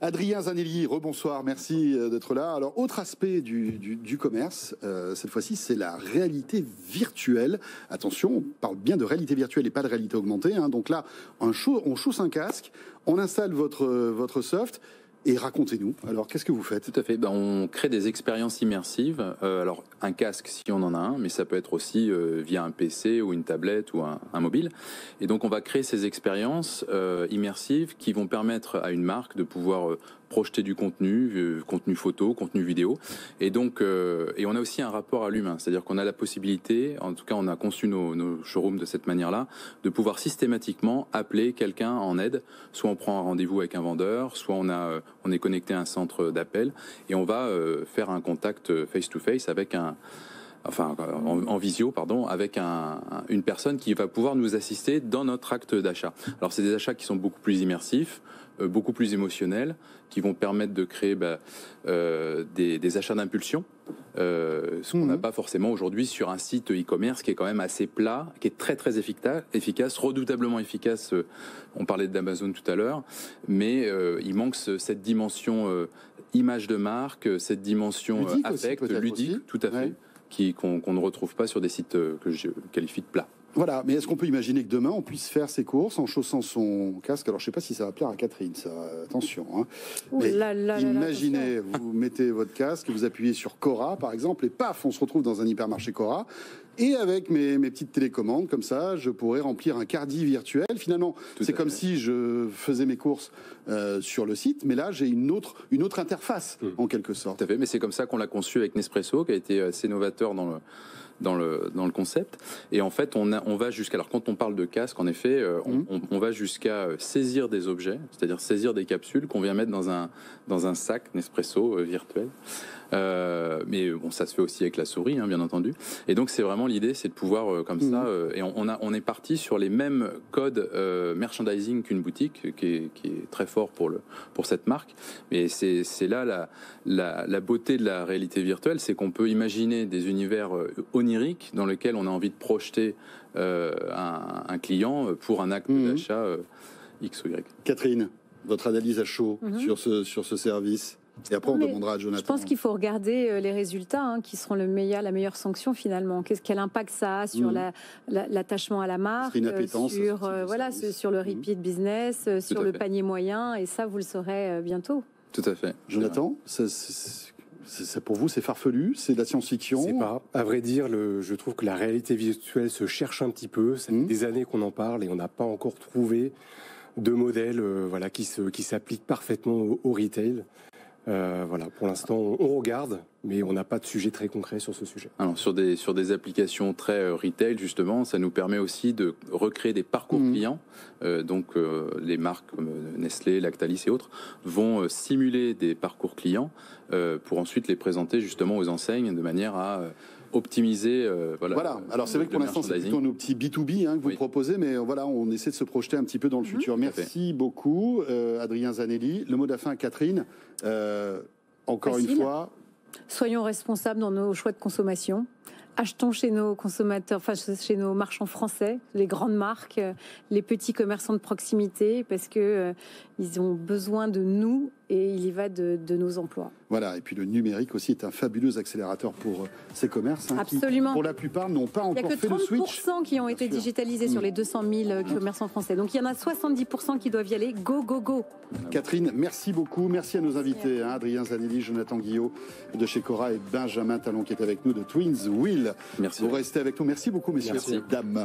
Adrien Zanelli, rebonsoir, merci d'être là. Alors, autre aspect du commerce, cette fois-ci, c'est la réalité virtuelle. Attention, on parle bien de réalité virtuelle et pas de réalité augmentée. Hein. Donc là, on chausse un casque, on installe votre soft. Et racontez-nous, alors qu'est-ce que vous faites? Tout à fait, on crée des expériences immersives. Alors un casque si on en a un, mais ça peut être aussi via un PC ou une tablette ou un mobile. Et donc on va créer ces expériences immersives qui vont permettre à une marque de pouvoir projeter du contenu, contenu photo, contenu vidéo. Et donc, et on a aussi un rapport à l'humain, c'est-à-dire qu'on a la possibilité, en tout cas on a conçu nos showrooms de cette manière-là, de pouvoir systématiquement appeler quelqu'un en aide. Soit on prend un rendez-vous avec un vendeur, soit on est connecté à un centre d'appel et on va faire un contact face-to-face avec en visio, pardon, avec une personne qui va pouvoir nous assister dans notre acte d'achat. Alors c'est des achats qui sont beaucoup plus immersifs, beaucoup plus émotionnels, qui vont permettre de créer des achats d'impulsion, ce qu'on n'a pas forcément aujourd'hui sur un site e-commerce qui est quand même assez plat, qui est très très efficace, redoutablement efficace. On parlait d'Amazon tout à l'heure, mais il manque cette dimension image de marque, cette dimension ludique affect, aussi, ludique, aussi. tout à fait, qu'on ne retrouve pas sur des sites que je qualifie de plats. Voilà, mais est-ce qu'on peut imaginer que demain, on puisse faire ses courses en chaussant son casque? Alors, je ne sais pas si ça va plaire à Catherine, ça, attention. Hein. Mais imaginez, vous mettez votre casque, vous appuyez sur Cora, par exemple, et paf, on se retrouve dans un hypermarché Cora. Et avec mes petites télécommandes, comme ça, je pourrais remplir un caddie virtuel. Finalement, c'est comme si je faisais mes courses sur le site, mais là, j'ai une autre interface, en quelque sorte. Tout à fait, mais c'est comme ça qu'on l'a conçu avec Nespresso, qui a été assez novateur dans le concept. Et en fait, on va jusqu'à... Alors, quand on parle de casque, en effet, on va jusqu'à saisir des objets, c'est-à-dire saisir des capsules qu'on vient mettre dans un sac Nespresso virtuel. Mais bon, ça se fait aussi avec la souris, hein, bien entendu. Et donc, c'est vraiment l'idée, c'est de pouvoir, comme ça... et on est parti sur les mêmes codes merchandising qu'une boutique, qui est très fort pour cette marque. Mais c'est là la beauté de la réalité virtuelle, c'est qu'on peut imaginer des univers oniriques dans lesquels on a envie de projeter un client pour un acte d'achat X ou Y. Catherine, votre analyse à chaud sur ce service? Et après, on demandera à Jonathan. Je pense qu'il faut regarder les résultats qui seront la meilleure sanction finalement. Quel impact ça a sur l'attachement à la marque, sur le repeat business, sur le panier moyen. Et ça, vous le saurez bientôt. Tout à fait. Jonathan, pour vous, c'est farfelu, c'est de la science-fiction? C'est pas. À vrai dire, je trouve que la réalité virtuelle se cherche un petit peu. Ça fait des années qu'on en parle et on n'a pas encore trouvé de modèle qui s'applique parfaitement au retail. Pour l'instant, on regarde, mais on n'a pas de sujet très concret sur ce sujet. Alors, sur des applications très retail, justement, ça nous permet aussi de recréer des parcours clients. Les marques comme Nestlé, Lactalis et autres vont simuler des parcours clients pour ensuite les présenter justement aux enseignes de manière à optimiser. Alors c'est vrai que pour l'instant c'est plutôt nos petits B2B que vous proposez, mais voilà, on essaie de se projeter un petit peu dans le futur. Merci beaucoup, Adrien Zanelli. Le mot de la fin, Catherine. Encore une fois, soyons responsables dans nos choix de consommation. Achetons chez nos consommateurs, chez nos marchands français, les grandes marques, les petits commerçants de proximité, parce que ils ont besoin de nous et il y va de nos emplois. Voilà, et puis le numérique aussi est un fabuleux accélérateur pour ces commerces. Absolument. Qui, pour la plupart, n'ont pas encore fait le switch. Il n'y a que 30% qui ont été digitalisés sur les 200 000 commerçants français. Donc il y en a 70% qui doivent y aller. Go, go, go. Catherine, merci beaucoup. Merci à nos invités, Adrien Zanelli, Jonathan Guillot de chez Cora et Benjamin Talon qui est avec nous de Twins Wheel. Merci. Vous restez avec nous. Merci beaucoup, messieurs et dames.